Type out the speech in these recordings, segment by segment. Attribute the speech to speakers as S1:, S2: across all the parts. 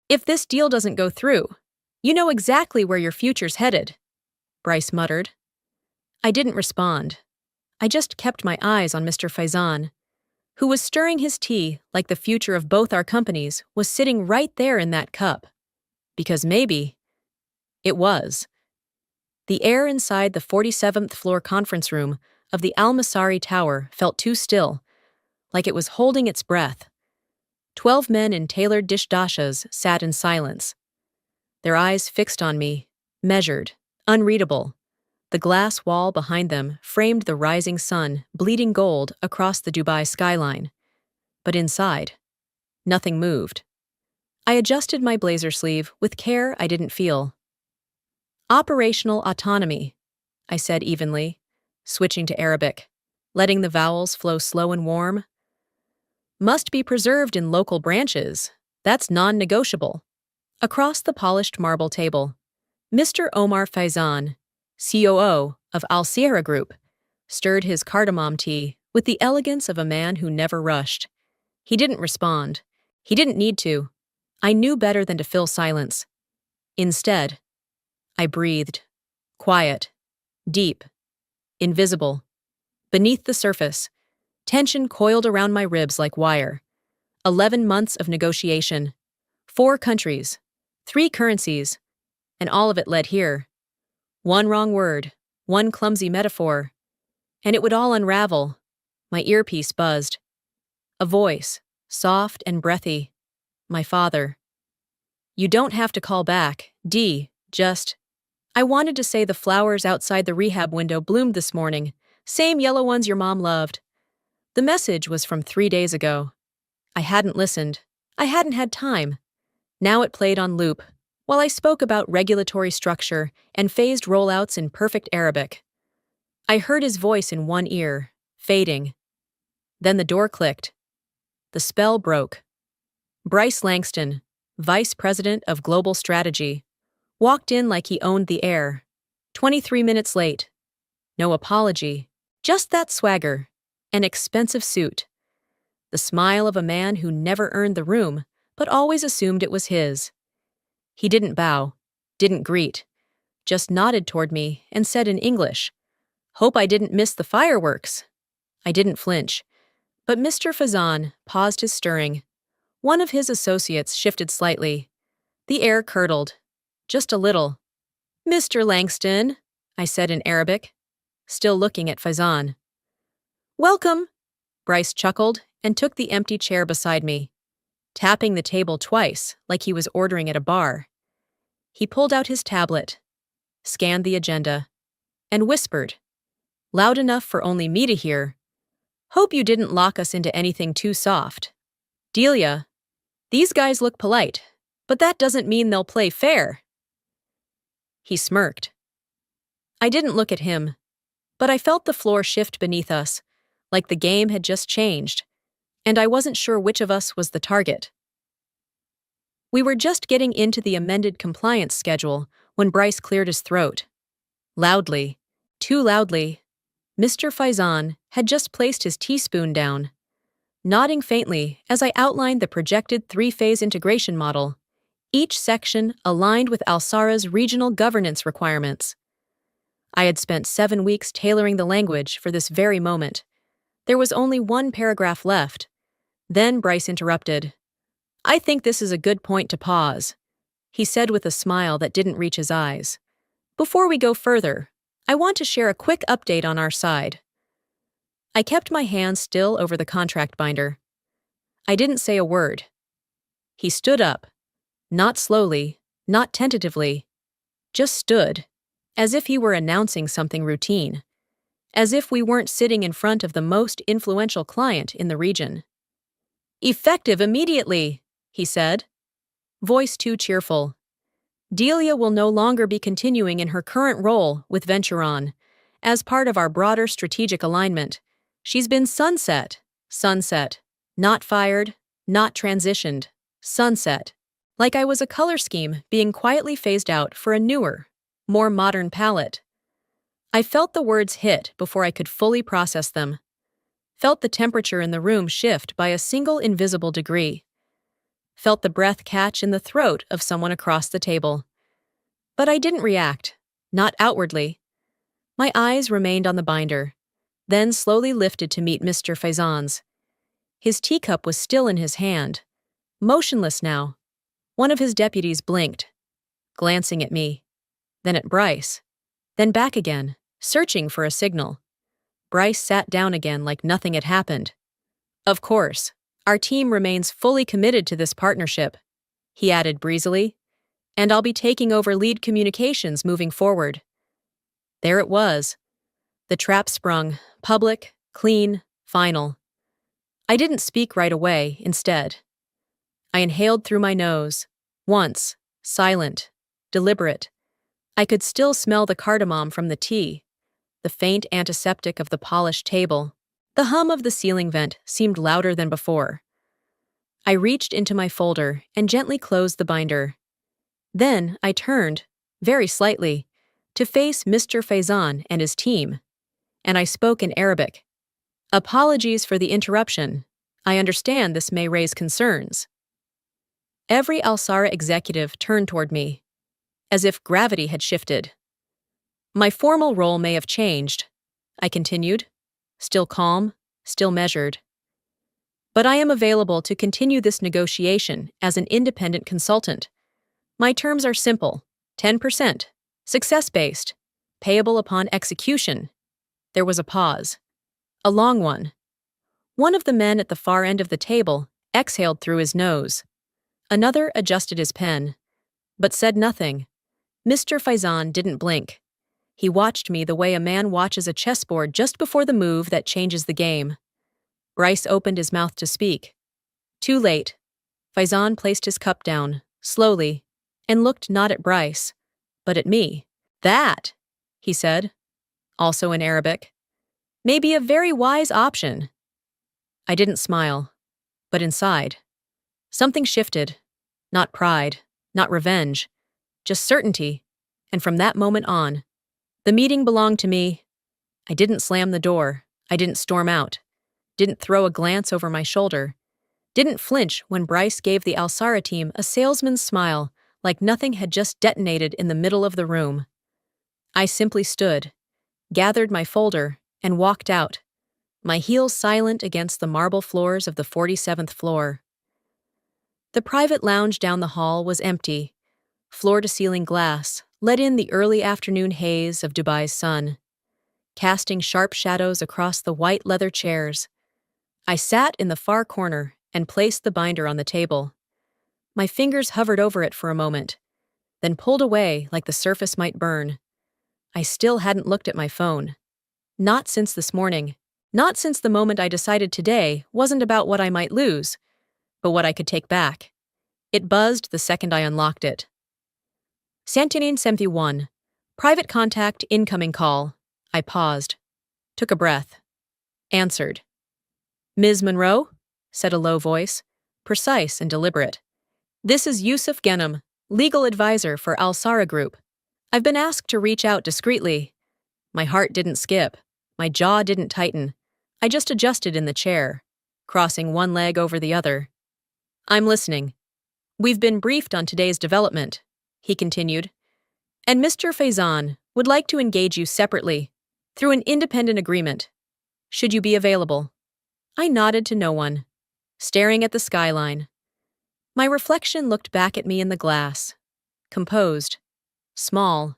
S1: If this deal doesn't go through, you know exactly where your future's headed, Bryce muttered. I didn't respond. I just kept my eyes on Mr. Faison, who was stirring his tea like the future of both our companies was sitting right there in that cup. Because maybe it was. The air inside the 47th floor conference room of the Al-Masari Tower felt too still, like it was holding its breath. 12 men in tailored dishdashas sat in silence, their eyes fixed on me, measured, unreadable. The glass wall behind them framed the rising sun, bleeding gold across the Dubai skyline. But inside, nothing moved. I adjusted my blazer sleeve with care I didn't feel. Operational autonomy, I said evenly, switching to Arabic, letting the vowels flow slow and warm. Must be preserved in local branches. That's non-negotiable. Across the polished marble table, Mr. Omar Faison, COO of Al Sierra Group, stirred his cardamom tea with the elegance of a man who never rushed. He didn't respond. He didn't need to. I knew better than to fill silence. Instead, I breathed. Quiet. Deep. Invisible. Beneath the surface, tension coiled around my ribs like wire. 11 months of negotiation. 4 countries. 3 currencies. And all of it led here. One wrong word. One clumsy metaphor. And it would all unravel. My earpiece buzzed. A voice, soft and breathy. My father. You don't have to call back, D, just... I wanted to say the flowers outside the rehab window bloomed this morning, same yellow ones your mom loved. The message was from 3 days ago. I hadn't listened. I hadn't had time. Now it played on loop, while I spoke about regulatory structure and phased rollouts in perfect Arabic. I heard his voice in one ear, fading. Then the door clicked. The spell broke. Bryce Langston, Vice President of Global Strategy, walked in like he owned the air. 23 minutes late. No apology, just that swagger. An expensive suit. The smile of a man who never earned the room, but always assumed it was his. He didn't bow, didn't greet, just nodded toward me and said in English, "Hope I didn't miss the fireworks." I didn't flinch, but Mr. Faison paused his stirring. One of his associates shifted slightly. The air curdled. Just a little. "Mr. Langston," I said in Arabic, still looking at Faison. "Welcome," Bryce chuckled and took the empty chair beside me, tapping the table twice like he was ordering at a bar. He pulled out his tablet, scanned the agenda, and whispered, loud enough for only me to hear, "Hope you didn't lock us into anything too soft. Delia, these guys look polite, but that doesn't mean they'll play fair." He smirked. I didn't look at him, but I felt the floor shift beneath us, like the game had just changed, and I wasn't sure which of us was the target. We were just getting into the amended compliance schedule when Bryce cleared his throat. Loudly, too loudly, Mr. Faison had just placed his teaspoon down, nodding faintly as I outlined the projected 3-phase integration model, each section aligned with Al-Sara's regional governance requirements. I had spent 7 weeks tailoring the language for this very moment. There was only 1 paragraph left. Then Bryce interrupted. "I think this is a good point to pause," he said with a smile that didn't reach his eyes. "Before we go further, I want to share a quick update on our side." I kept my hand still over the contract binder. I didn't say a word. He stood up, not slowly, not tentatively, just stood, as if he were announcing something routine, as if we weren't sitting in front of the most influential client in the region. "Effective immediately," he said, voice too cheerful. "Delia will no longer be continuing in her current role with Venturon. As part of our broader strategic alignment, she's been sunset, not fired, not transitioned, sunset. Like I was a color scheme being quietly phased out for a newer, more modern palette. I felt the words hit before I could fully process them. Felt the temperature in the room shift by a single invisible degree. felt the breath catch in the throat of someone across the table. But I didn't react, not outwardly. My eyes remained on the binder, then slowly lifted to meet Mr. Faison's. His teacup was still in his hand, motionless now. One of his deputies blinked, glancing at me, then at Bryce, then back again, searching for a signal. Bryce sat down again like nothing had happened. Of course, our team remains fully committed to this partnership, he added breezily, and I'll be taking over lead communications moving forward. There it was. The trap sprung, public, clean, final. I didn't speak right away, instead. I inhaled through my nose, once, silent, deliberate. I could still smell the cardamom from the tea, the faint antiseptic of the polished table. The hum of the ceiling vent seemed louder than before. I reached into my folder and gently closed the binder. Then I turned, very slightly, to face Mr. Faison and his team, and I spoke in Arabic. Apologies for the interruption. I understand this may raise concerns. Every Alsara executive turned toward me, as if gravity had shifted. My formal role may have changed, I continued, still calm, still measured. But I am available to continue this negotiation as an independent consultant. My terms are simple, 10%, success-based, payable upon execution. There was a pause. A long one. One of the men at the far end of the table exhaled through his nose. Another adjusted his pen, but said nothing. Mr. Faison didn't blink. He watched me the way a man watches a chessboard just before the move that changes the game. Bryce opened his mouth to speak. Too late. Faison placed his cup down, slowly, and looked not at Bryce, but at me. That, he said, also in Arabic, may be a very wise option. I didn't smile, but inside, something shifted. Not pride, not revenge, just certainty, and from that moment on, the meeting belonged to me. I didn't slam the door, I didn't storm out, didn't throw a glance over my shoulder, didn't flinch when Bryce gave the Alsara team a salesman's smile like nothing had just detonated in the middle of the room. I simply stood, gathered my folder, and walked out, my heels silent against the marble floors of the 47th floor. The private lounge down the hall was empty. Floor-to-ceiling glass let in the early afternoon haze of Dubai's sun, casting sharp shadows across the white leather chairs. I sat in the far corner and placed the binder on the table. My fingers hovered over it for a moment, then pulled away like the surface might burn. I still hadn't looked at my phone. Not since this morning. Not since the moment I decided today wasn't about what I might lose, but what I could take back. It buzzed the second I unlocked it. Santinine 71. Private contact incoming call. I paused. Took a breath. Answered. Ms. Monroe? Said a low voice, precise and deliberate. This is Yusuf Ghanem, legal advisor for Alsara Group. I've been asked to reach out discreetly. My heart didn't skip. My jaw didn't tighten. I just adjusted in the chair, crossing one leg over the other. I'm listening. We've been briefed on today's development, he continued, and Mr. Faison would like to engage you separately, through an independent agreement. Should you be available? I nodded to no one, staring at the skyline. My reflection looked back at me in the glass, composed, small,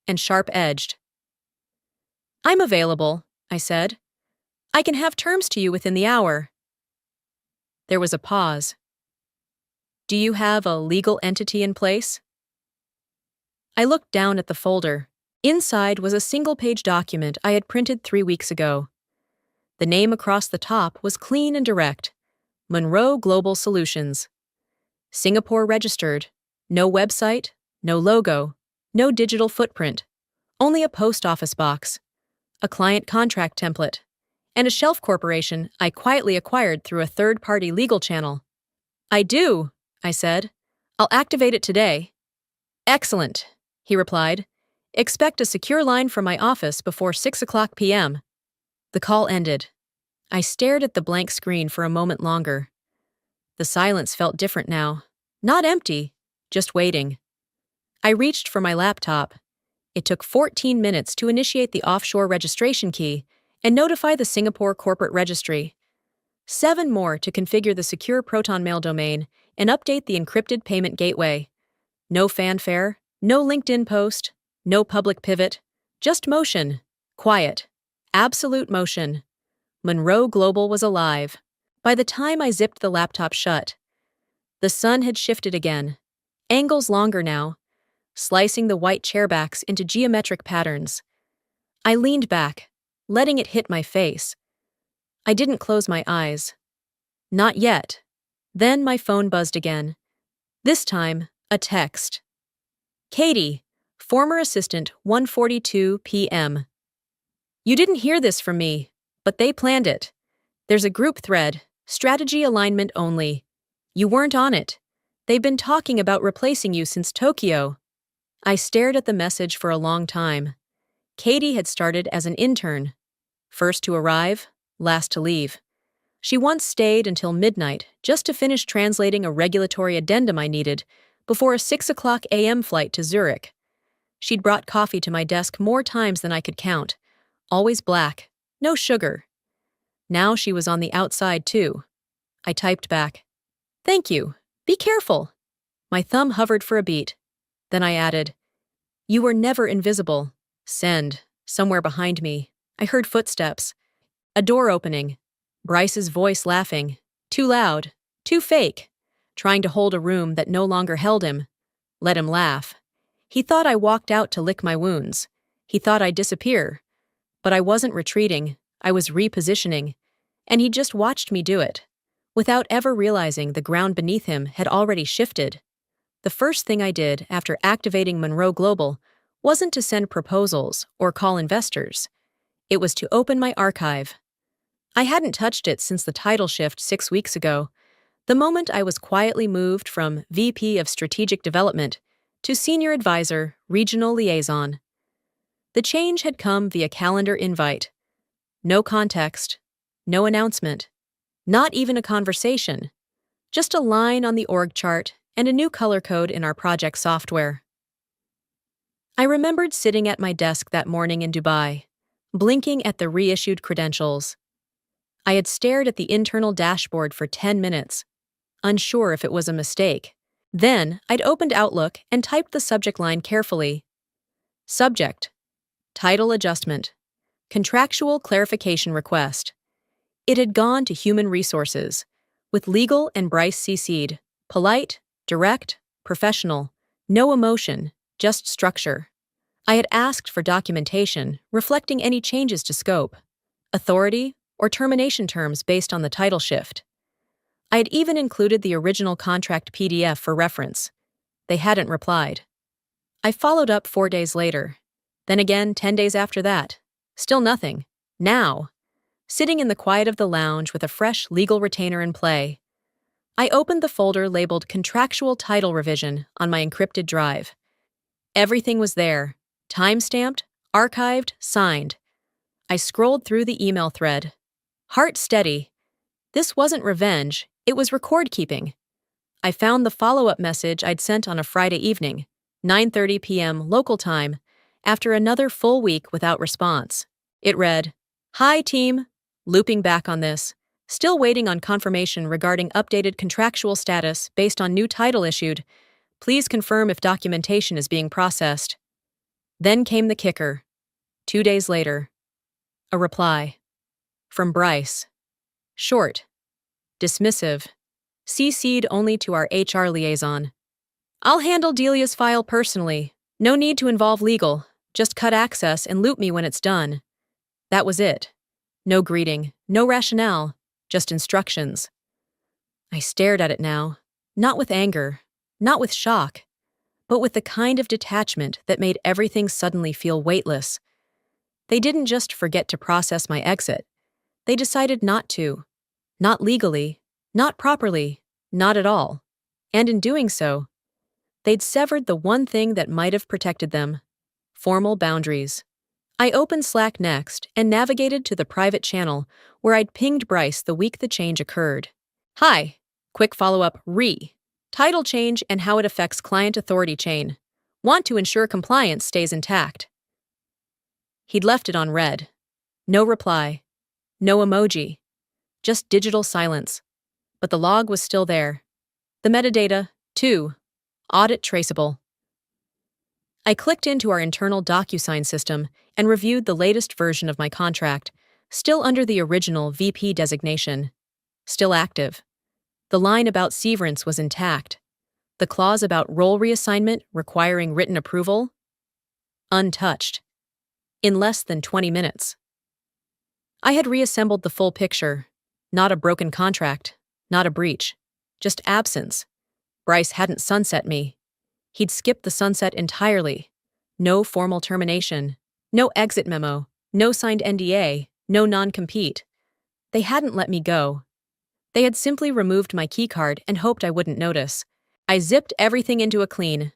S1: and sharp-edged. I'm available, I said. I can have terms to you within the hour. There was a pause. Do you have a legal entity in place? I looked down at the folder. Inside was a single-page document I had printed 3 weeks ago. The name across the top was clean and direct. Monroe Global Solutions. Singapore registered. No website, no logo, no digital footprint. Only a post office box, a client contract template, and a shelf corporation I quietly acquired through a third-party legal channel. I do, I said. I'll activate it today. Excellent, he replied. Expect a secure line from my office before 6:00 p.m. The call ended. I stared at the blank screen for a moment longer. The silence felt different now, Not empty, just waiting. I reached for my laptop. It took 14 minutes to initiate the offshore registration key and notify the Singapore Corporate Registry. 7 more to configure the secure Proton Mail domain and update the encrypted payment gateway. No fanfare, no LinkedIn post, no public pivot, just motion. Quiet. Absolute motion. Monroe Global was alive. By the time I zipped the laptop shut, the sun had shifted again. Angles longer now, slicing the white chairbacks into geometric patterns. I leaned back, letting it hit my face. I didn't close my eyes. Not yet. Then my phone buzzed again. This time, a text. Katie, former assistant, 1:42 p.m. You didn't hear this from me, but they planned it. There's a group thread, strategy alignment only. You weren't on it. They've been talking about replacing you since Tokyo. I stared at the message for a long time. Katie had started as an intern. First to arrive, last to leave. She once stayed until midnight just to finish translating a regulatory addendum I needed before a 6 a.m. flight to Zurich. She'd brought coffee to my desk more times than I could count. Always black, no sugar. Now she was on the outside too. I typed back, "Thank you. Be careful." My thumb hovered for a beat. Then I added, "You were never invisible." Send. Somewhere behind me, I heard footsteps. A door opening. Bryce's voice laughing. Too loud. Too fake. Trying to hold a room that no longer held him. Let him laugh. He thought I walked out to lick my wounds. He thought I'd disappear. But I wasn't retreating. I was repositioning. And he just watched me do it. Without ever realizing the ground beneath him had already shifted. The first thing I did after activating Monroe Global wasn't to send proposals or call investors. It was to open my archive. I hadn't touched it since the title shift 6 weeks ago, the moment I was quietly moved from VP of Strategic Development to Senior Advisor, Regional Liaison. The change had come via calendar invite. No context, no announcement, not even a conversation, just a line on the org chart and a new color code in our project software. I remembered sitting at my desk that morning in Dubai, blinking at the reissued credentials. I had stared at the internal dashboard for 10 minutes, unsure if it was a mistake. Then I'd opened Outlook and typed the subject line carefully. Subject. Title adjustment. Contractual clarification request. It had gone to Human Resources, with Legal and Bryce CC'd. Polite, direct, professional, no emotion, just structure. I had asked for documentation reflecting any changes to scope, authority, or termination terms based on the title shift. I had even included the original contract PDF for reference. They hadn't replied. I followed up 4 days later. Then again 10 days after that. Still nothing. Now, sitting in the quiet of the lounge with a fresh legal retainer in play, I opened the folder labeled Contractual Title Revision on my encrypted drive. Everything was there, time-stamped, archived, signed. I scrolled through the email thread. Heart steady. This wasn't revenge, it was record-keeping. I found the follow-up message I'd sent on a Friday evening, 9:30 p.m. local time, after another full week without response. It read, "Hi team, looping back on this. Still waiting on confirmation regarding updated contractual status based on new title issued. Please confirm if documentation is being processed." Then came the kicker. 2 days later. A reply. From Bryce. Short. Dismissive. CC'd only to our HR liaison. "I'll handle Delia's file personally. No need to involve legal. Just cut access and loop me when it's done." That was it. No greeting, no rationale, just instructions. I stared at it now, not with anger, not with shock, but with the kind of detachment that made everything suddenly feel weightless. They didn't just forget to process my exit. They decided not to. Not legally, not properly, not at all. And in doing so, they'd severed the one thing that might have protected them: formal boundaries. I opened Slack next and navigated to the private channel where I'd pinged Bryce the week the change occurred. "Hi, quick follow-up, Title change and how it affects client authority chain. Want to ensure compliance stays intact. He'd left it on red. No reply. No emoji. Just digital silence. But the log was still there. The metadata, too. Audit traceable. I clicked into our internal DocuSign system and reviewed the latest version of my contract, still under the original VP designation. Still active. The line about severance was intact. The clause about role reassignment requiring written approval? Untouched. In less than 20 minutes. I had reassembled the full picture. Not a broken contract. Not a breach. Just absence. Bryce hadn't sunset me. He'd skipped the sunset entirely. No formal termination. No exit memo. No signed NDA. No non-compete. They hadn't let me go. They had simply removed my keycard and hoped I wouldn't notice. I zipped everything into a clean,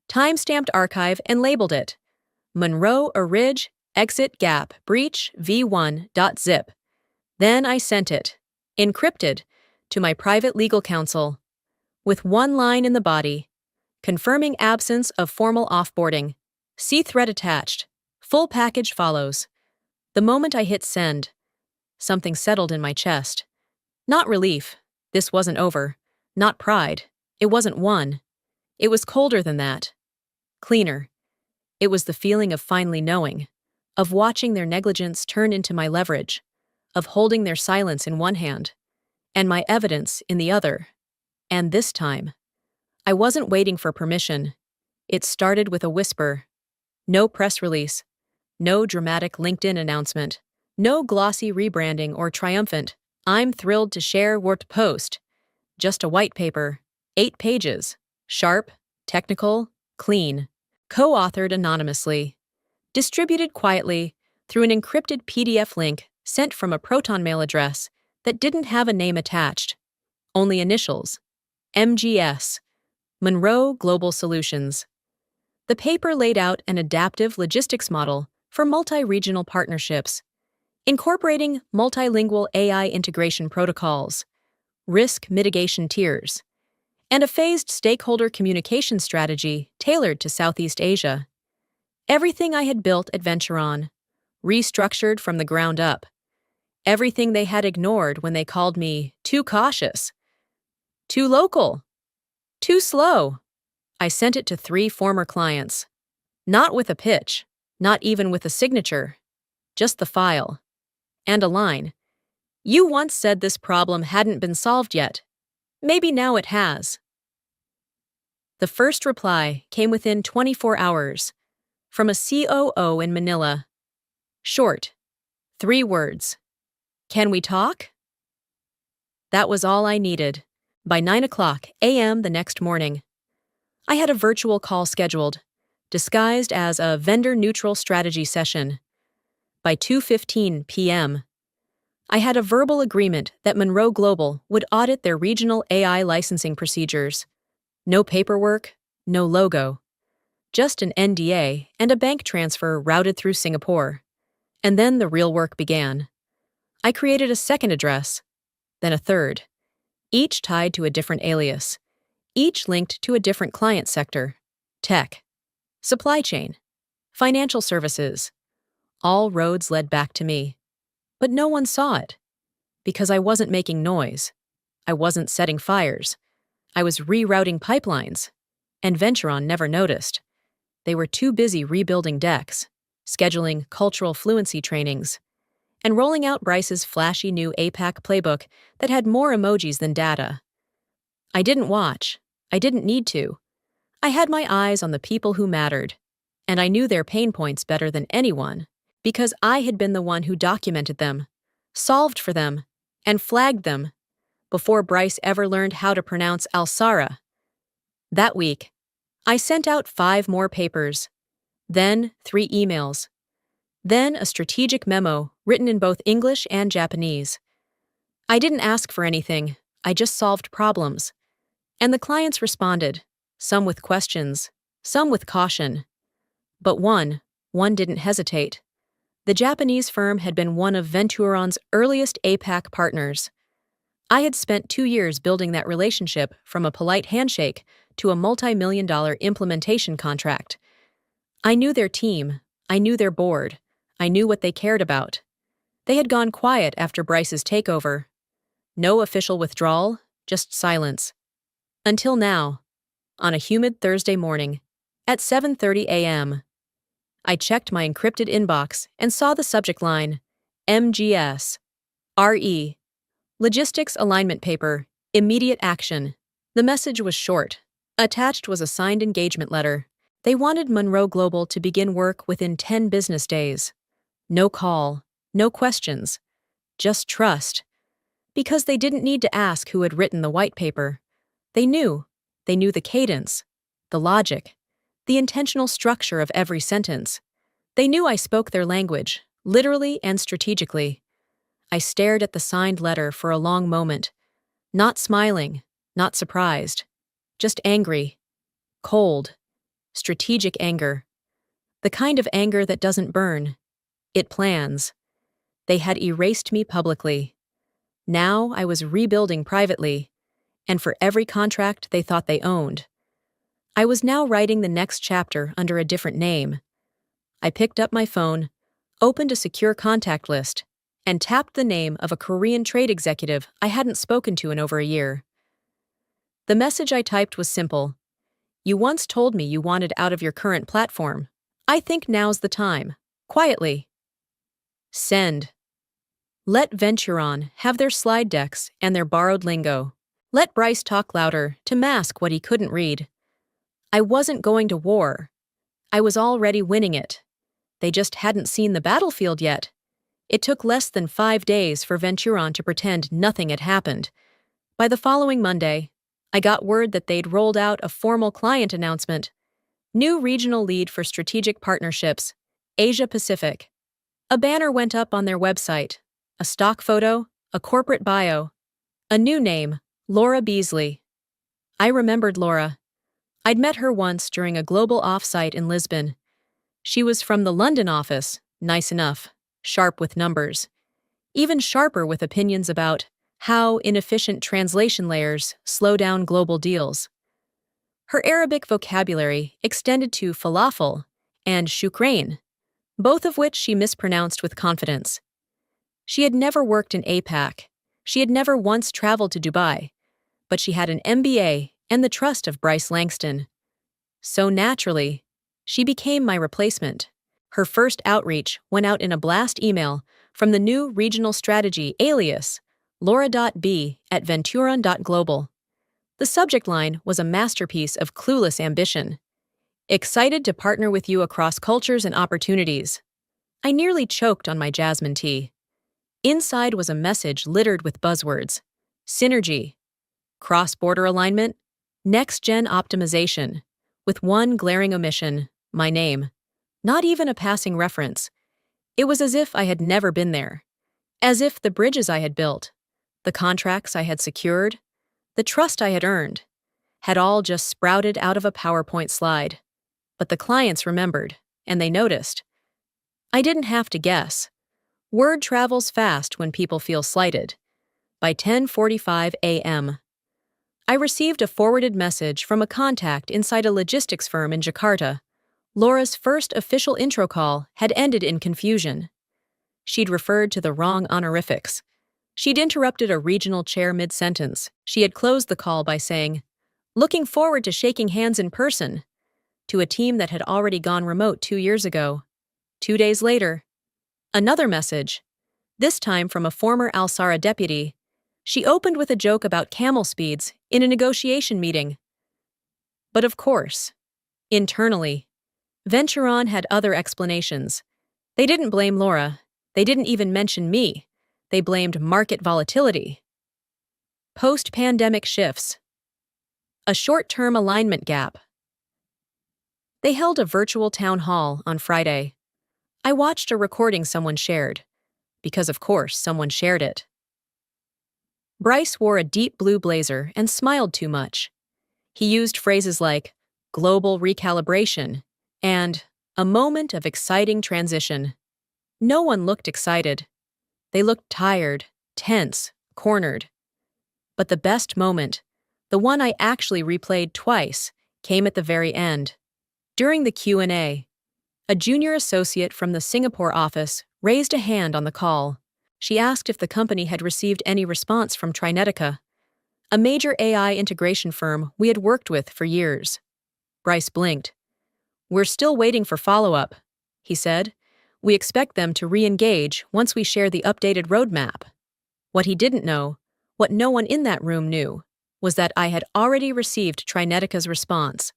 S1: time-stamped archive and labeled it Monroe Orig Exit Gap Breach v1.zip. Then I sent it, encrypted, to my private legal counsel, with one line in the body, confirming absence of formal offboarding. See thread attached. Full package follows. The moment I hit send, something settled in my chest. Not relief. This wasn't over. Not pride. It wasn't won. It was colder than that. Cleaner. It was the feeling of finally knowing, of watching their negligence turn into my leverage, of holding their silence in one hand, and my evidence in the other. And this time, I wasn't waiting for permission. It started with a whisper. No press release. No dramatic LinkedIn announcement. No glossy rebranding or triumphant, I'm thrilled to share worked post. Just a white paper. 8 pages. Sharp, technical, clean. Co-authored anonymously. Distributed quietly through an encrypted PDF link sent from a Proton Mail address that didn't have a name attached. Only initials. MGS. Monroe Global Solutions. The paper laid out an adaptive logistics model for multi-regional partnerships, incorporating multilingual AI integration protocols, risk mitigation tiers, and a phased stakeholder communication strategy tailored to Southeast Asia. Everything I had built at Venturon, restructured from the ground up. Everything they had ignored when they called me too cautious, too local, too slow. I sent it to 3 former clients. Not with a pitch, not even with a signature, just the file. And a line. You once said this problem hadn't been solved yet. Maybe now it has. The first reply came within 24 hours, from a COO in Manila. Short. 3 words. Can we talk? That was all I needed. By 9:00 a.m. the next morning, I had a virtual call scheduled, disguised as a vendor-neutral strategy session. By 2:15 p.m., I had a verbal agreement that Monroe Global would audit their regional AI licensing procedures. No paperwork, no logo. Just an NDA and a bank transfer routed through Singapore. And then the real work began. I created a second address, then a third, each tied to a different alias, each linked to a different client sector: tech, supply chain, financial services. All roads led back to me. But no one saw it, because I wasn't making noise. I wasn't setting fires. I was rerouting pipelines, and Venturon never noticed. They were too busy rebuilding decks, scheduling cultural fluency trainings, and rolling out Bryce's flashy new APAC playbook that had more emojis than data. I didn't watch. I didn't need to. I had my eyes on the people who mattered, and I knew their pain points better than anyone, because I had been the one who documented them, solved for them, and flagged them before Bryce ever learned how to pronounce Alsara. That week, I sent out 5 more papers, then 3 emails, then a strategic memo written in both English and Japanese. I didn't ask for anything, I just solved problems. And the clients responded, some with questions, some with caution. But one didn't hesitate. The Japanese firm had been one of Venturon's earliest APAC partners. I had spent 2 years building that relationship from a polite handshake to a multi-million-dollar implementation contract. I knew their team, I knew their board, I knew what they cared about. They had gone quiet after Bryce's takeover. No official withdrawal, just silence. Until now, on a humid Thursday morning, at 7:30 a.m., I checked my encrypted inbox and saw the subject line, MGS, RE, Logistics Alignment Paper, Immediate Action. The message was short. Attached was a signed engagement letter. They wanted Monroe Global to begin work within 10 business days. No call, no questions, just trust. Because they didn't need to ask who had written the white paper. They knew. They knew the cadence, the logic, the intentional structure of every sentence. They knew I spoke their language, literally and strategically. I stared at the signed letter for a long moment, not smiling, not surprised, just angry, cold, strategic anger. The kind of anger that doesn't burn. It plans. They had erased me publicly. Now I was rebuilding privately, and for every contract they thought they owned. I was now writing the next chapter under a different name. I picked up my phone, opened a secure contact list, and tapped the name of a Korean trade executive I hadn't spoken to in over a year. The message I typed was simple. You once told me you wanted out of your current platform. I think now's the time. Quietly. Send. Let Venturon have their slide decks and their borrowed lingo. Let Bryce talk louder to mask what he couldn't read. I wasn't going to war. I was already winning it. They just hadn't seen the battlefield yet. It took less than 5 days for Venturon to pretend nothing had happened. By the following Monday, I got word that they'd rolled out a formal client announcement. New regional lead for strategic partnerships, Asia Pacific. A banner went up on their website, a stock photo, a corporate bio, a new name, Laura Beasley. I remembered Laura. I'd met her once during a global offsite in Lisbon. She was from the London office, nice enough, sharp with numbers, even sharper with opinions about how inefficient translation layers slow down global deals. Her Arabic vocabulary extended to falafel and shukrain, both of which she mispronounced with confidence. She had never worked in APAC. She had never once traveled to Dubai, but she had an MBA and the trust of Bryce Langston. So naturally, she became my replacement. Her first outreach went out in a blast email from the new regional strategy alias, laura.b@venturon.global. The subject line was a masterpiece of clueless ambition. Excited to partner with you across cultures and opportunities. I nearly choked on my jasmine tea. Inside was a message littered with buzzwords. Synergy, cross-border alignment, next-gen optimization, with one glaring omission, my name. Not even a passing reference. It was as if I had never been there. As if the bridges I had built, the contracts I had secured, the trust I had earned, had all just sprouted out of a PowerPoint slide. But the clients remembered, and they noticed. I didn't have to guess. Word travels fast when people feel slighted. By 10:45 a.m., I received a forwarded message from a contact inside a logistics firm in Jakarta. Laura's first official intro call had ended in confusion. She'd referred to the wrong honorifics. She'd interrupted a regional chair mid-sentence. She had closed the call by saying, "Looking forward to shaking hands in person," to a team that had already gone remote 2 years ago. 2 days later, another message, this time from a former Alsara deputy. She opened with a joke about camel speeds in a negotiation meeting. But of course, internally, Venturon had other explanations. They didn't blame Laura. They didn't even mention me. They blamed market volatility. Post-pandemic shifts. A short-term alignment gap. They held a virtual town hall on Friday. I watched a recording someone shared, because of course someone shared it. Bryce wore a deep blue blazer and smiled too much. He used phrases like global recalibration and a moment of exciting transition. No one looked excited. They looked tired, tense, cornered. But the best moment, the one I actually replayed twice, came at the very end. During the Q&A, a junior associate from the Singapore office raised a hand on the call. She asked if the company had received any response from Trinetica, a major AI integration firm we had worked with for years. Bryce blinked. "We're still waiting for follow-up," he said. "We expect them to re-engage once we share the updated roadmap." What he didn't know, what no one in that room knew, was that I had already received Trinetica's response.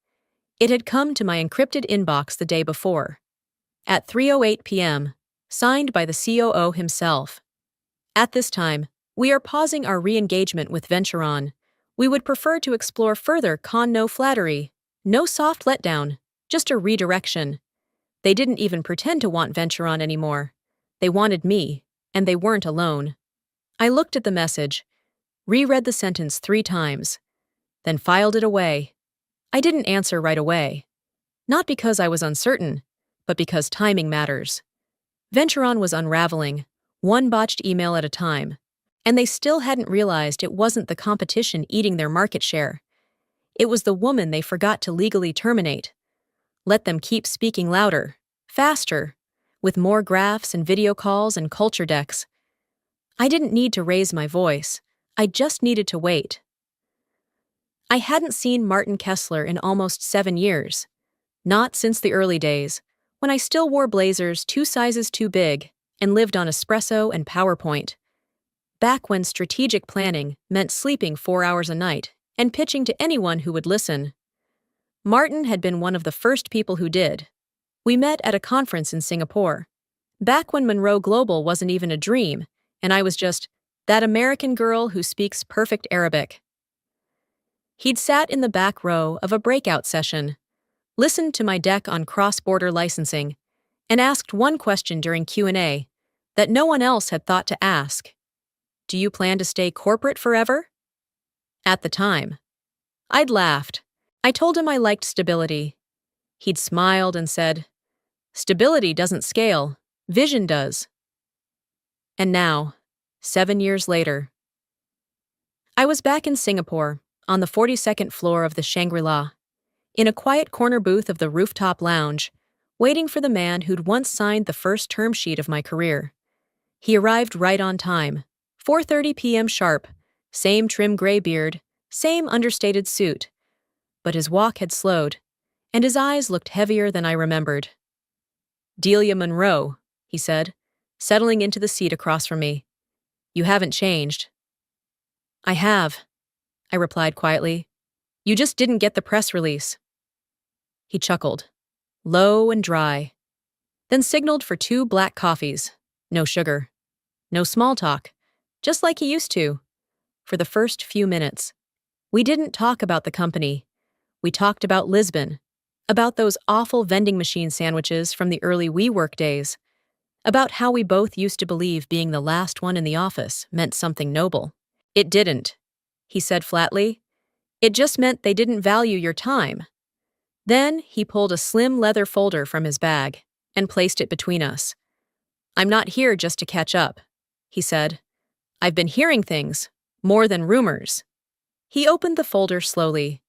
S1: It had come to my encrypted inbox the day before. At 3:08 p.m., signed by the COO himself. "At this time, we are pausing our re-engagement with Venturon. We would prefer to explore further no flattery, no soft letdown, just a redirection." They didn't even pretend to want Venturon anymore. They wanted me, and they weren't alone. I looked at the message, reread the sentence 3 times, then filed it away. I didn't answer right away. Not because I was uncertain, but because timing matters. Venturon was unraveling, one botched email at a time, and they still hadn't realized it wasn't the competition eating their market share. It was the woman they forgot to legally terminate. Let them keep speaking louder, faster, with more graphs and video calls and culture decks. I didn't need to raise my voice. I just needed to wait. I hadn't seen Martin Kessler in almost 7 years. Not since the early days, when I still wore blazers 2 sizes too big and lived on espresso and PowerPoint. Back when strategic planning meant sleeping 4 hours a night and pitching to anyone who would listen. Martin had been one of the first people who did. We met at a conference in Singapore, back when Monroe Global wasn't even a dream, and I was just that American girl who speaks perfect Arabic. He'd sat in the back row of a breakout session, listened to my deck on cross-border licensing, and asked one question during Q&A that no one else had thought to ask. "Do you plan to stay corporate forever?" At the time, I'd laughed. I told him I liked stability. He'd smiled and said, "Stability doesn't scale, vision does." And now, 7 years later, I was back in Singapore, on the 42nd floor of the Shangri-La, in a quiet corner booth of the rooftop lounge, waiting for the man who'd once signed the first term sheet of my career. He arrived right on time, 4:30 p.m. sharp, same trim gray beard, same understated suit. But his walk had slowed, and his eyes looked heavier than I remembered. "Delia Monroe," he said, settling into the seat across from me. "You haven't changed." "I have," I replied quietly. "You just didn't get the press release." He chuckled, low and dry, then signaled for 2 black coffees, no sugar, no small talk, just like he used to. For the first few minutes, we didn't talk about the company. We talked about Lisbon, about those awful vending machine sandwiches from the early WeWork days, about how we both used to believe being the last one in the office meant something noble. "It didn't," he said flatly. "It just meant they didn't value your time." Then he pulled a slim leather folder from his bag and placed it between us. "I'm not here just to catch up," he said. "I've been hearing things, more than rumors." He opened the folder slowly.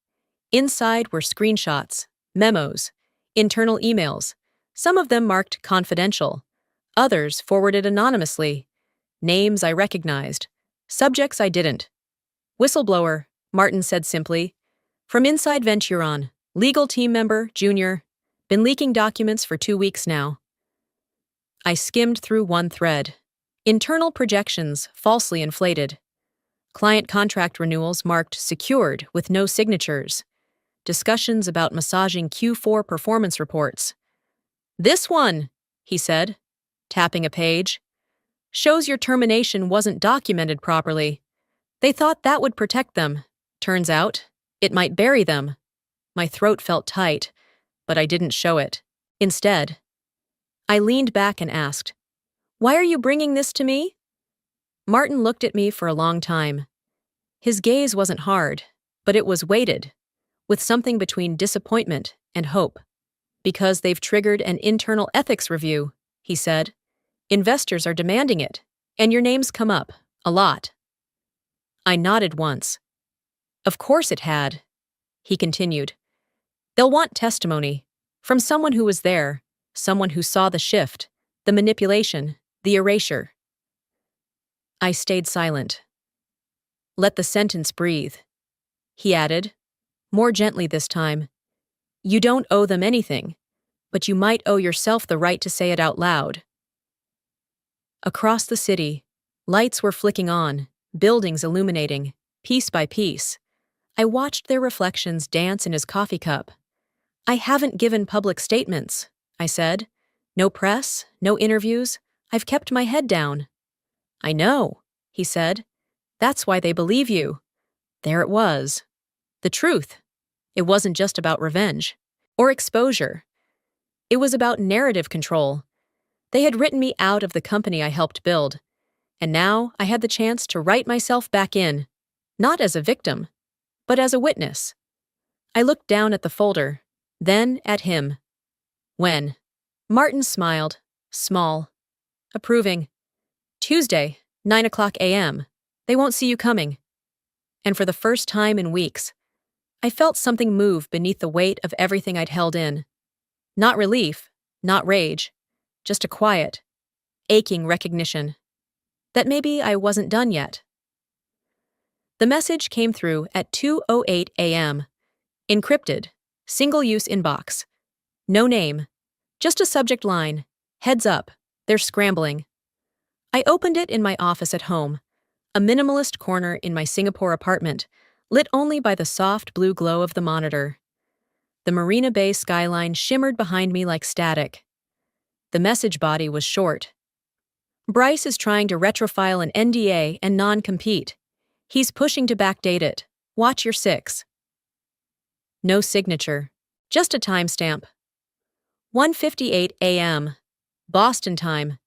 S1: Inside were screenshots, memos, internal emails, some of them marked confidential, others forwarded anonymously, names I recognized, subjects I didn't. "Whistleblower," Martin said simply. "From inside Venturon, legal team member, junior, been leaking documents for 2 weeks now." I skimmed through one thread. Internal projections falsely inflated. Client contract renewals marked secured with no signatures. Discussions about massaging Q4 performance reports. "This one," he said, tapping a page, "shows your termination wasn't documented properly. They thought that would protect them. Turns out, it might bury them." My throat felt tight, but I didn't show it. Instead, I leaned back and asked, "Why are you bringing this to me?" Martin looked at me for a long time. His gaze wasn't hard, but it was weighted, with something between disappointment and hope. "Because they've triggered an internal ethics review," he said. "Investors are demanding it, and your name's come up, a lot." I nodded once. Of course it had, he continued. They'll want testimony from someone who was there, someone who saw the shift, the manipulation, the erasure. I stayed silent. Let the sentence breathe, he added, more gently this time. You don't owe them anything, but you might owe yourself the right to say it out loud. Across the city, lights were flicking on, buildings illuminating, piece by piece. I watched their reflections dance in his coffee cup. I haven't given public statements, I said. No press, no interviews. I've kept my head down. I know, he said. That's why they believe you. There it was. The truth. It wasn't just about revenge or exposure. It was about narrative control. They had written me out of the company I helped build, and now I had the chance to write myself back in, not as a victim, but as a witness. I looked down at the folder, then at him. When? Martin smiled, small, approving. Tuesday, 9 a.m. They won't see you coming. And for the first time in weeks, I felt something move beneath the weight of everything I'd held in. Not relief, not rage, just a quiet, aching recognition that maybe I wasn't done yet. The message came through at 2:08 a.m. Encrypted, single-use inbox. No name, just a subject line. Heads up, they're scrambling. I opened it in my office at home, a minimalist corner in my Singapore apartment, lit only by the soft blue glow of the monitor. The Marina Bay skyline shimmered behind me like static. The message body was short. Bryce is trying to retrofile an NDA and non-compete. He's pushing to backdate it. Watch your 6. No signature, just a timestamp. 1:58 a.m. Boston time.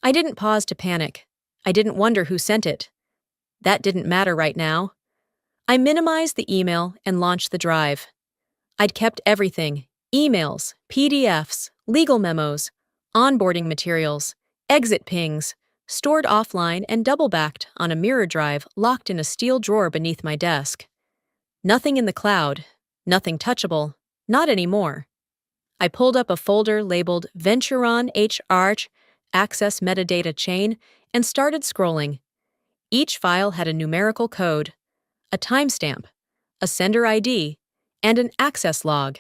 S1: I didn't pause to panic. I didn't wonder who sent it. That didn't matter right now. I minimized the email and launched the drive. I'd kept everything: emails, PDFs, legal memos, onboarding materials, exit pings, stored offline and double-backed on a mirror drive locked in a steel drawer beneath my desk. Nothing in the cloud, nothing touchable, not anymore. I pulled up a folder labeled Venturon HR Access Metadata Chain and started scrolling. Each file had a numerical code, a timestamp, a sender ID, and an access log.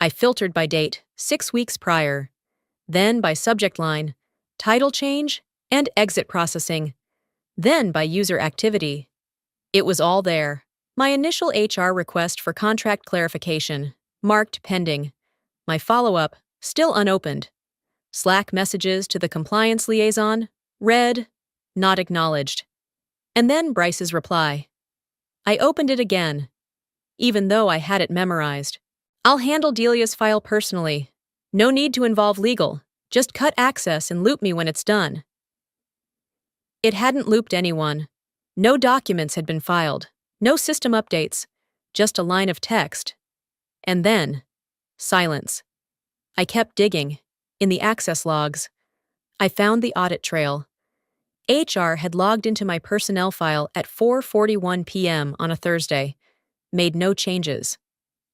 S1: I filtered by date, 6 weeks prior, then by subject line, title change, and exit processing, then by user activity. It was all there. My initial HR request for contract clarification, marked pending. My follow-up, still unopened. Slack messages to the compliance liaison, read, not acknowledged. And then Bryce's reply. I opened it again, even though I had it memorized. I'll handle Delia's file personally. No need to involve legal. Just cut access and loop me when it's done. It hadn't looped anyone. No documents had been filed. No system updates. Just a line of text. And then, silence. I kept digging. In the access logs, I found the audit trail. HR had logged into my personnel file at 4:41 p.m. on a Thursday, made no changes,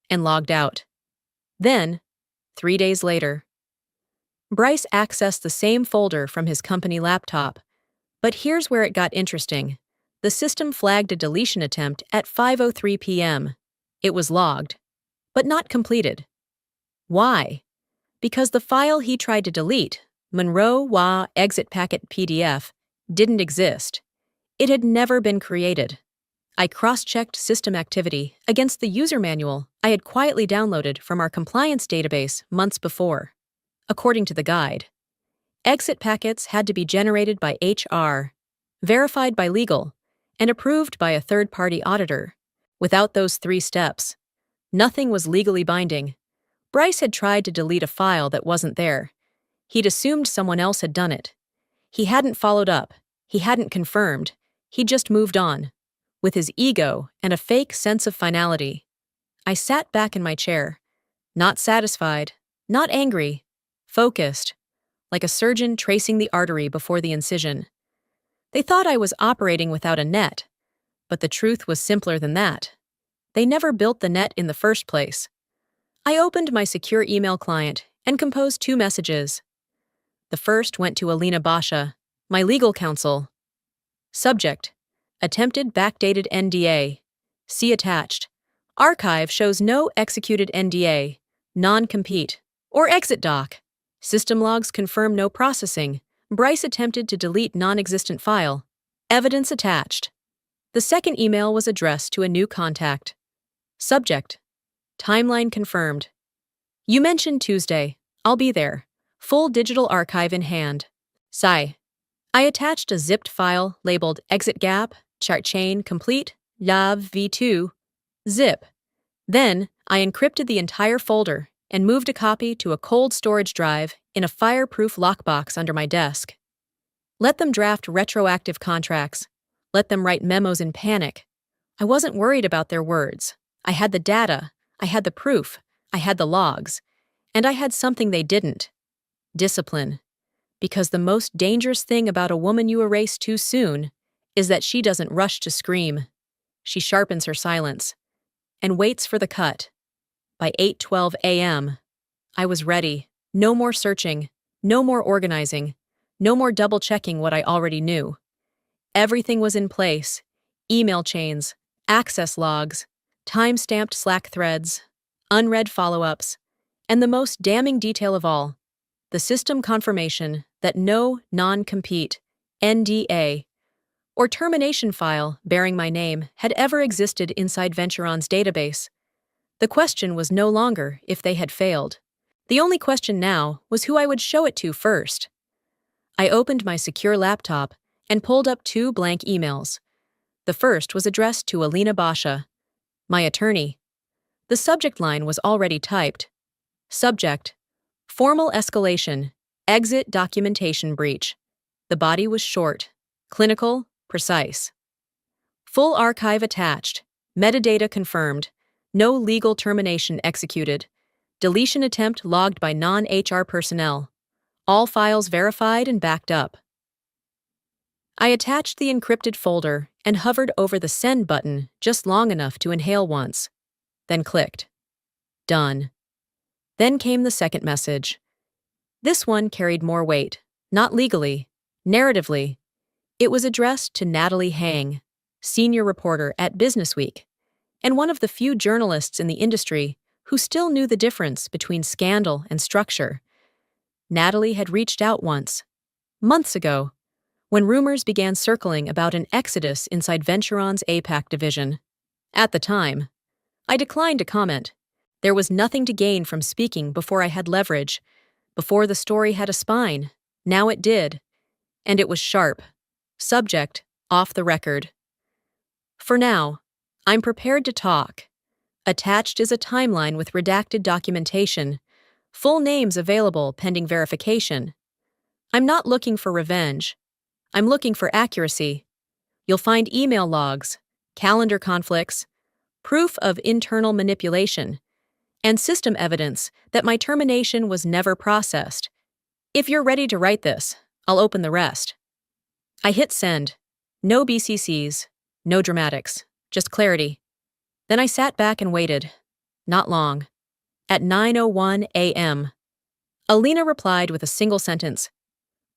S1: and logged out. Then, 3 days later, Bryce accessed the same folder from his company laptop. But here's where it got interesting. The system flagged a deletion attempt at 5:03 p.m. It was logged, but not completed. Why? Because the file he tried to delete, Monroe exit packet PDF, didn't exist. It had never been created. I cross-checked system activity against the user manual I had quietly downloaded from our compliance database months before. According to the guide, exit packets had to be generated by HR, verified by legal, and approved by a third-party auditor. Without those 3 steps, nothing was legally binding. Bryce had tried to delete a file that wasn't there. He'd assumed someone else had done it. He hadn't followed up. He hadn't confirmed. He'd just moved on, with his ego and a fake sense of finality. I sat back in my chair, not satisfied, not angry, focused, like a surgeon tracing the artery before the incision. They thought I was operating without a net, But the truth was simpler than that. They never built the net in the first place. I opened my secure email client and composed 2 messages. The first went to Alina Basha, my legal counsel. Subject: attempted backdated NDA. See attached. Archive shows no executed NDA, non-compete, or exit doc. System logs confirm no processing. Bryce attempted to delete non-existent file. Evidence attached. The second email was addressed to a new contact. Subject: timeline confirmed. You mentioned Tuesday. I'll be there. Full digital archive in hand. Sigh. I attached a zipped file labeled exit gap, chart chain complete, lav v2, zip. Then, I encrypted the entire folder and moved a copy to a cold storage drive in a fireproof lockbox under my desk. Let them draft retroactive contracts. Let them write memos in panic. I wasn't worried about their words. I had the data, I had the proof, I had the logs, and I had something they didn't. Discipline. Because the most dangerous thing about a woman you erase too soon is that she doesn't rush to scream. She sharpens her silence and waits for the cut. By 8:12 a.m., I was ready. No more searching, no more organizing, no more double-checking what I already knew. Everything was in place: email chains, access logs, time-stamped Slack threads, unread follow-ups, and the most damning detail of all, the system confirmation that no non-compete, NDA, or termination file bearing my name had ever existed inside Venturon's database. The question was no longer if they had failed. The only question now was who I would show it to first. I opened my secure laptop and pulled up 2 blank emails. The first was addressed to Alina Basha, my attorney. The subject line was already typed. Subject: formal escalation, exit documentation breach. The body was short, clinical, precise. Full archive attached, metadata confirmed, no legal termination executed, deletion attempt logged by non-HR personnel, all files verified and backed up. I attached the encrypted folder and hovered over the send button just long enough to inhale once, then clicked. Done. Then came the second message. This one carried more weight, not legally, narratively. It was addressed to Natalie Hang, senior reporter at Businessweek, and one of the few journalists in the industry who still knew the difference between scandal and structure. Natalie had reached out once, months ago, when rumors began circling about an exodus inside Venturon's APAC division. At the time, I declined to comment. There was nothing to gain from speaking before I had leverage, before the story had a spine. Now it did, and it was sharp. Subject: off the record. For now, I'm prepared to talk. Attached is a timeline with redacted documentation, full names available pending verification. I'm not looking for revenge. I'm looking for accuracy. You'll find email logs, calendar conflicts, proof of internal manipulation, and system evidence that my termination was never processed. If you're ready to write this, I'll open the rest. I hit send. No BCCs, no dramatics, just clarity. Then I sat back and waited. Not long. At 9:01 a.m., Alina replied with a single sentence.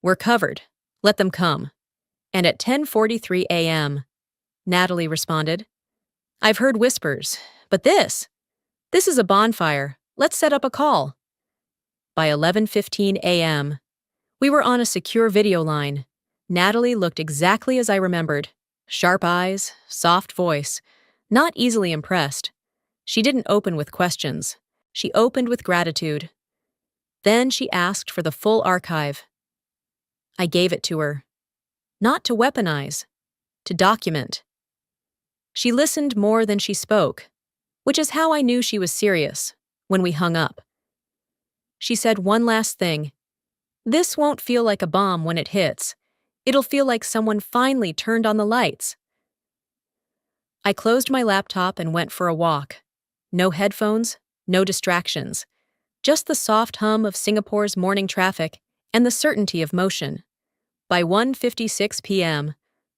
S1: We're covered. Let them come. And at 10:43 a.m., Natalie responded. I've heard whispers, but this is a bonfire. Let's set up a call. By 11:15 a.m., we were on a secure video line. Natalie looked exactly as I remembered. Sharp eyes, soft voice, not easily impressed. She didn't open with questions. She opened with gratitude. Then she asked for the full archive. I gave it to her. Not to weaponize, to document. She listened more than she spoke, which is how I knew she was serious when we hung up. She said one last thing. This won't feel like a bomb when it hits. It'll feel like someone finally turned on the lights. I closed my laptop and went for a walk. No headphones, no distractions. Just the soft hum of Singapore's morning traffic and the certainty of motion. By 1:56 p.m.,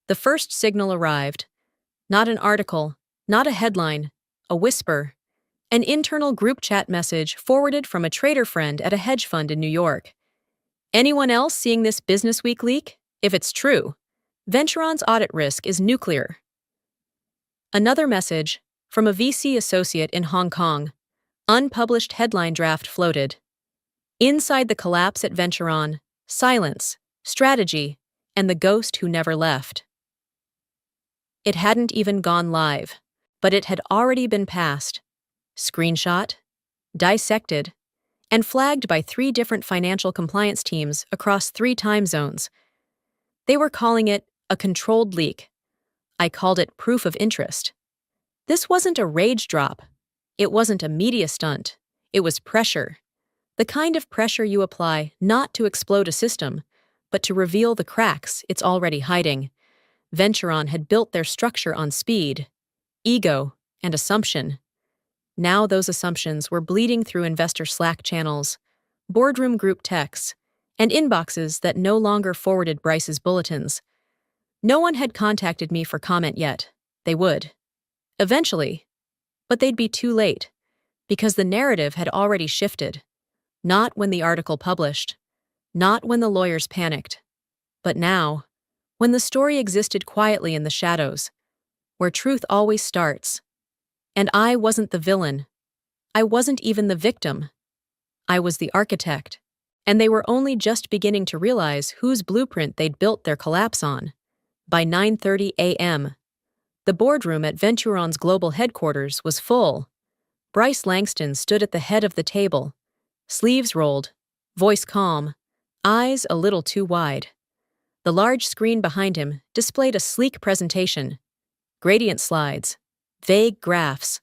S1: the first signal arrived. Not an article, not a headline, a whisper. An internal group chat message forwarded from a trader friend at a hedge fund in New York. Anyone else seeing this Business Week leak? If it's true, Venturon's audit risk is nuclear. Another message from a VC associate in Hong Kong. Unpublished headline draft floated. Inside the collapse at Venturon, silence, strategy, and the ghost who never left. It hadn't even gone live, but it had already been passed, screenshot, dissected, and flagged by 3 different financial compliance teams across 3 time zones. They were calling it a controlled leak. I called it proof of interest. This wasn't a rage drop. It wasn't a media stunt. It was pressure. The kind of pressure you apply not to explode a system, but to reveal the cracks it's already hiding. Venturon had built their structure on speed, ego, and assumption. Now those assumptions were bleeding through investor Slack channels, boardroom group texts, and inboxes that no longer forwarded Bryce's bulletins. No one had contacted me for comment yet. They would. Eventually. But they'd be too late, because the narrative had already shifted. Not when the article published, not when the lawyers panicked, but now, when the story existed quietly in the shadows, where truth always starts. And I wasn't the villain. I wasn't even the victim. I was the architect, and they were only just beginning to realize whose blueprint they'd built their collapse on. By 9:30 a.m., the boardroom at Venturon's global headquarters was full. Bryce Langston stood at the head of the table, sleeves rolled, voice calm, eyes a little too wide. The large screen behind him displayed a sleek presentation, gradient slides, vague graphs,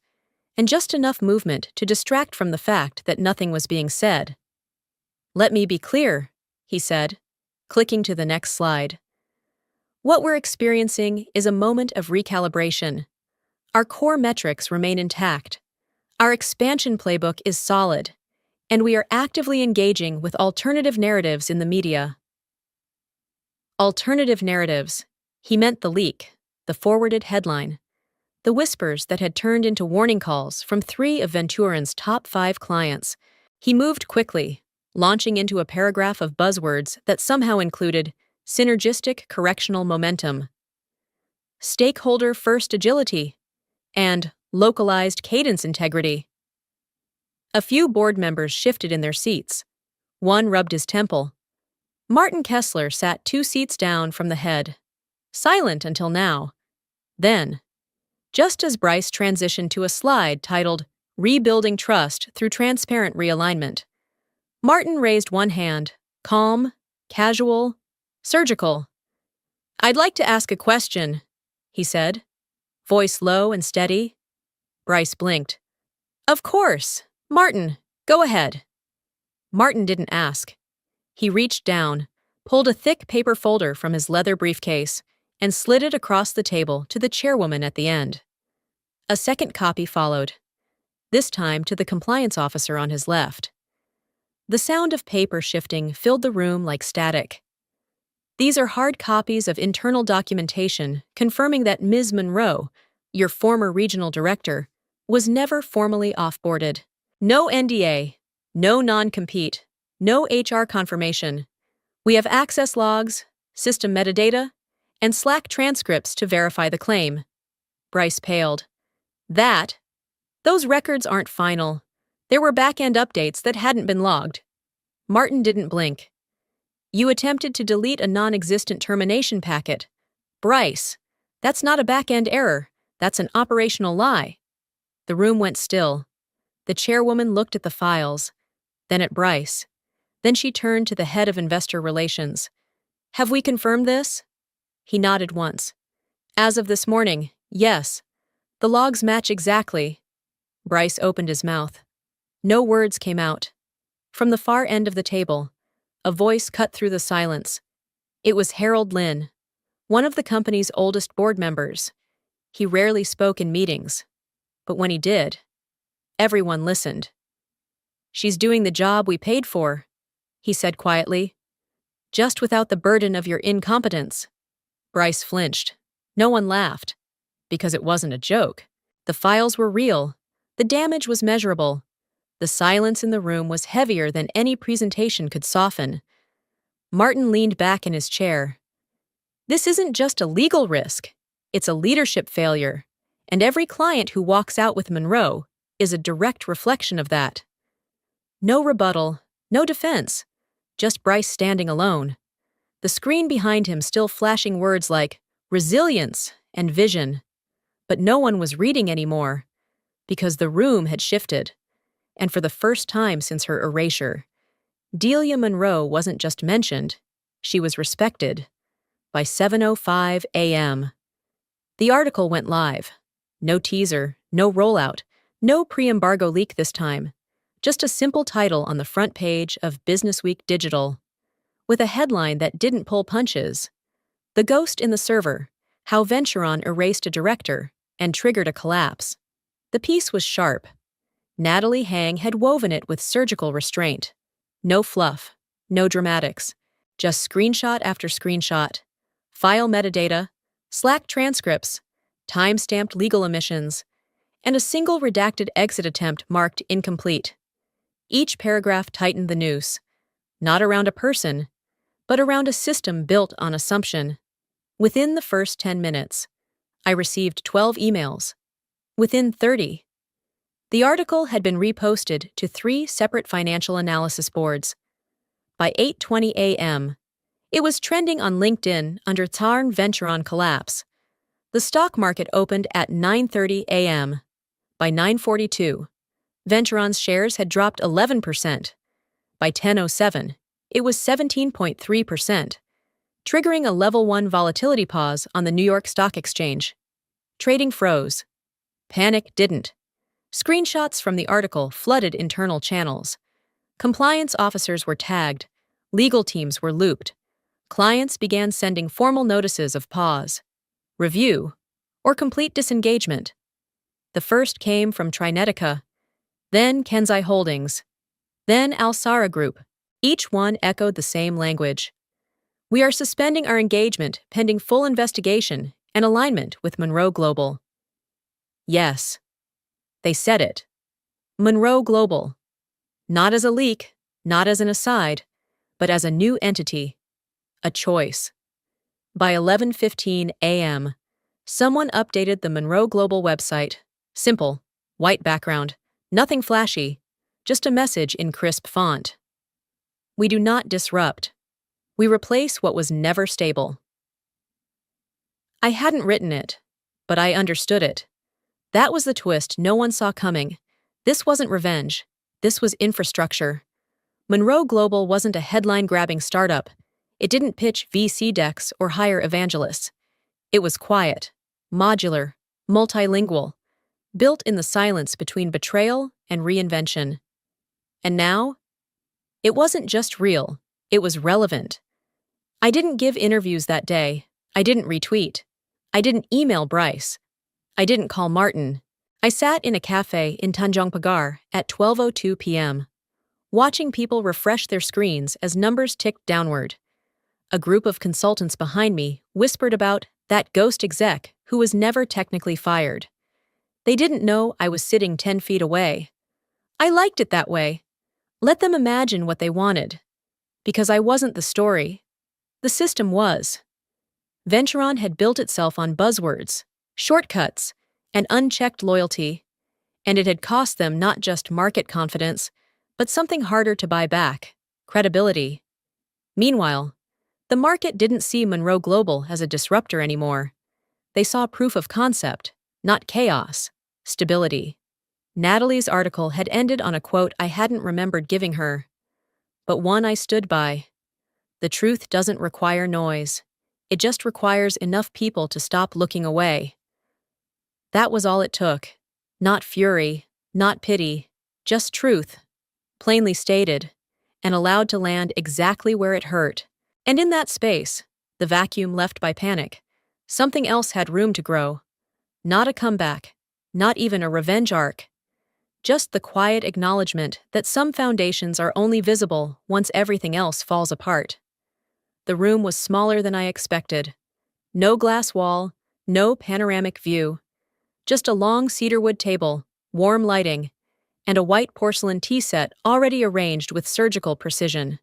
S1: and just enough movement to distract from the fact that nothing was being said. "Let me be clear," he said, clicking to the next slide. "What we're experiencing is a moment of recalibration. Our core metrics remain intact. Our expansion playbook is solid, and we are actively engaging with alternative narratives in the media." Alternative narratives. He meant the leak, the forwarded headline, the whispers that had turned into warning calls from 3 of Venturon's top 5 clients. He moved quickly, launching into a paragraph of buzzwords that somehow included synergistic correctional momentum, stakeholder-first agility, and localized cadence integrity. A few board members shifted in their seats. One rubbed his temple. Martin Kessler sat 2 seats down from the head, silent until now. Then, just as Bryce transitioned to a slide titled Rebuilding Trust Through Transparent Realignment, Martin raised one hand, calm, casual, surgical. "I'd like to ask a question," he said, voice low and steady. Bryce blinked. "Of course. Martin, go ahead." Martin didn't ask. He reached down, pulled a thick paper folder from his leather briefcase, and slid it across the table to the chairwoman at the end. A second copy followed, this time to the compliance officer on his left. The sound of paper shifting filled the room like static. "These are hard copies of internal documentation confirming that Ms. Monroe, your former regional director, was never formally offboarded. No NDA, no non-compete, no HR confirmation. We have access logs, system metadata, and Slack transcripts to verify the claim." Bryce paled. Those records aren't final. There were back-end updates that hadn't been logged." Martin didn't blink. "You attempted to delete a non-existent termination packet. Bryce, that's not a back-end error. That's an operational lie." The room went still. The chairwoman looked at the files, then at Bryce. Then she turned to the head of investor relations. "Have we confirmed this?" He nodded once. "As of this morning, yes. The logs match exactly." Bryce opened his mouth. No words came out. From the far end of the table, a voice cut through the silence. It was Harold Lynn, one of the company's oldest board members. He rarely spoke in meetings, but when he did, everyone listened. "She's doing the job we paid for," he said quietly. "Just without the burden of your incompetence." Bryce flinched. No one laughed. Because it wasn't a joke. The files were real. The damage was measurable. The silence in the room was heavier than any presentation could soften. Martin leaned back in his chair. This isn't just a legal risk. It's a leadership failure. And every client who walks out with Monroe is a direct reflection of that. No rebuttal, no defense, just Bryce standing alone. The screen behind him still flashing words like resilience and vision. But no one was reading anymore, because the room had shifted. And for the first time since her erasure, Delia Monroe wasn't just mentioned, she was respected. By 7:05 a.m. The article went live. No teaser, no rollout, no pre-embargo leak this time. Just a simple title on the front page of Businessweek Digital, with a headline that didn't pull punches. The Ghost in the Server, How Venturon Erased a Director and Triggered a Collapse. The piece was sharp. Natalie Hang had woven it with surgical restraint. No fluff, no dramatics, just screenshot after screenshot, file metadata, Slack transcripts, time-stamped legal omissions, and a single redacted exit attempt marked incomplete. Each paragraph tightened the noose, not around a person, but around a system built on assumption. Within the first 10 minutes, I received 12 emails. Within 30, the article had been reposted to 3 separate financial analysis boards. By 8:20 a.m., it was trending on LinkedIn under Tarn Venturon collapse. The stock market opened at 9:30 a.m. By 9:42, Venturon's shares had dropped 11%. By 10:07, it was 17.3%, triggering a level 1 volatility pause on the New York Stock Exchange. Trading froze. Panic didn't. Screenshots from the article flooded internal channels. Compliance officers were tagged. Legal teams were looped. Clients began sending formal notices of pause, review, or complete disengagement. The first came from Trinetica, then Kenzai Holdings, then Alsara Group. Each one echoed the same language. We are suspending our engagement pending full investigation and alignment with Monroe Global. Yes. They said it. Monroe Global. Not as a leak, not as an aside, but as a new entity. A choice. By 11:15 a.m., someone updated the Monroe Global website. Simple, white background, nothing flashy, just a message in crisp font. We do not disrupt. We replace what was never stable. I hadn't written it, but I understood it. That was the twist no one saw coming. This wasn't revenge. This was infrastructure. Monroe Global wasn't a headline-grabbing startup. It didn't pitch VC decks or hire evangelists. It was quiet, modular, multilingual, built in the silence between betrayal and reinvention. And now? It wasn't just real, it was relevant. I didn't give interviews that day. I didn't retweet. I didn't email Bryce. I didn't call Martin. I sat in a cafe in Tanjong Pagar at 12:02 p.m., watching people refresh their screens as numbers ticked downward. A group of consultants behind me whispered about that ghost exec who was never technically fired. They didn't know I was sitting 10 feet away. I liked it that way. Let them imagine what they wanted. Because I wasn't the story. The system was. Venturon had built itself on buzzwords, shortcuts, and unchecked loyalty, and it had cost them not just market confidence, but something harder to buy back, credibility. Meanwhile, the market didn't see Monroe Global as a disruptor anymore. They saw proof of concept, not chaos, stability. Natalie's article had ended on a quote I hadn't remembered giving her, but one I stood by. The truth doesn't require noise. It just requires enough people to stop looking away. That was all it took. Not fury, not pity, just truth, plainly stated, and allowed to land exactly where it hurt. And in that space, the vacuum left by panic, something else had room to grow. Not a comeback, not even a revenge arc. Just the quiet acknowledgement that some foundations are only visible once everything else falls apart. The room was smaller than I expected. No glass wall, No panoramic view. Just a long cedarwood table, warm lighting, and a white porcelain tea set already arranged with surgical precision.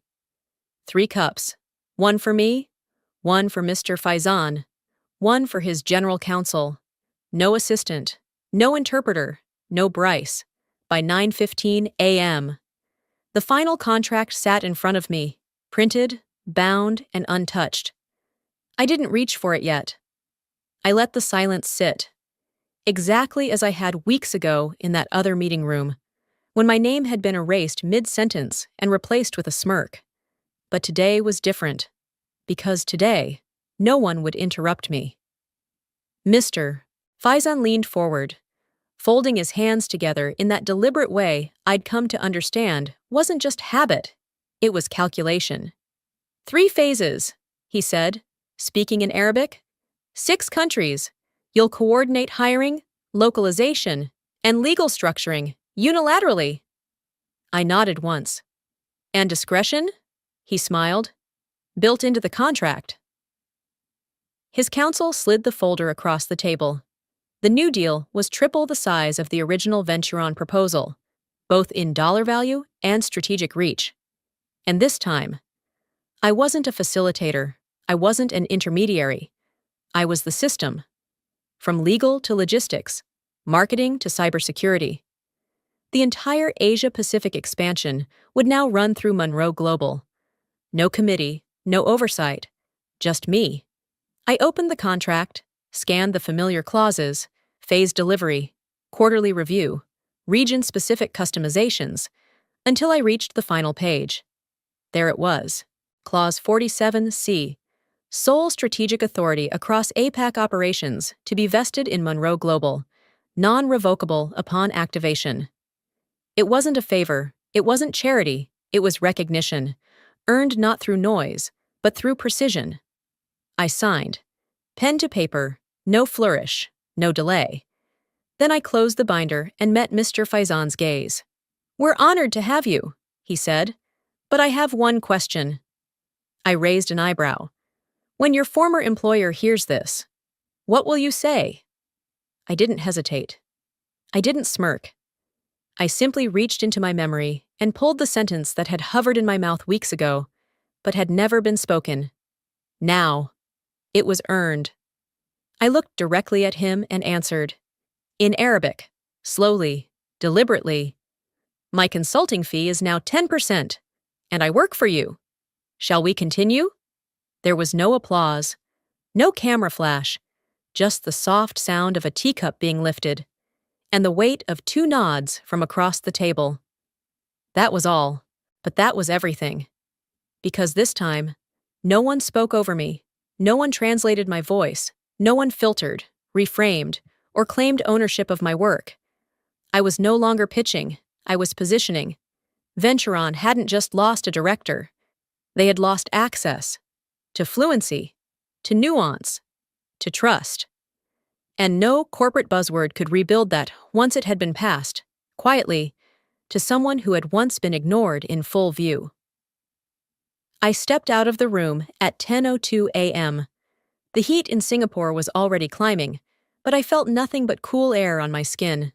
S1: 3 cups. One for me, one for Mr. Faizan, one for his general counsel. No assistant, no interpreter, no Bryce. By 9:15 a.m. The final contract sat in front of me, printed, bound, and untouched. I didn't reach for it yet. I let the silence sit, exactly as I had weeks ago in that other meeting room, when my name had been erased mid-sentence and replaced with a smirk. But today was different, because today, no one would interrupt me. Mr. Faizan leaned forward, folding his hands together in that deliberate way I'd come to understand wasn't just habit, it was calculation. 3 phases, he said, speaking in Arabic. 6 countries. You'll coordinate hiring, localization, and legal structuring unilaterally. I nodded once. And discretion? He smiled. Built into the contract. His counsel slid the folder across the table. The new deal was triple the size of the original Venturon proposal, both in dollar value and strategic reach. And this time, I wasn't a facilitator. I wasn't an intermediary. I was the system. From legal to logistics, marketing to cybersecurity. The entire Asia-Pacific expansion would now run through Monroe Global. No committee, no oversight, just me. I opened the contract, scanned the familiar clauses, phased delivery, quarterly review, region-specific customizations, until I reached the final page. There it was, Clause 47C, sole strategic authority across APAC operations to be vested in Monroe Global, non-revocable upon activation. It wasn't a favor, it wasn't charity, it was recognition, earned not through noise, but through precision. I signed. Pen to paper, no flourish, no delay. Then I closed the binder and met Mr. Faizan's gaze. "We're honored to have you," he said, "but I have one question." I raised an eyebrow. "When your former employer hears this, what will you say?" I didn't hesitate. I didn't smirk. I simply reached into my memory and pulled the sentence that had hovered in my mouth weeks ago, but had never been spoken. Now. It was earned. I looked directly at him and answered, in Arabic, slowly, deliberately. "My consulting fee is now 10%, and I work for you. Shall we continue?" There was no applause, no camera flash, just the soft sound of a teacup being lifted, and the weight of 2 nods from across the table. That was all, but that was everything. Because this time, no one spoke over me, no one translated my voice, no one filtered, reframed, or claimed ownership of my work. I was no longer pitching, I was positioning. Venturon hadn't just lost a director. They had lost access to fluency, to nuance, to trust. And no corporate buzzword could rebuild that once it had been passed, quietly, to someone who had once been ignored in full view. I stepped out of the room at 10:02 a.m. The heat in Singapore was already climbing, but I felt nothing but cool air on my skin.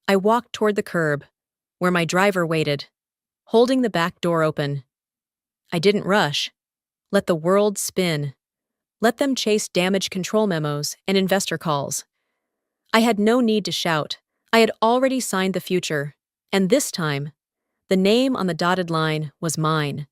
S1: I walked toward the curb, where my driver waited, holding the back door open. I didn't rush. Let the world spin. Let them chase damage control memos and investor calls. I had no need to shout. I had already signed the future, and this time, the name on the dotted line was mine.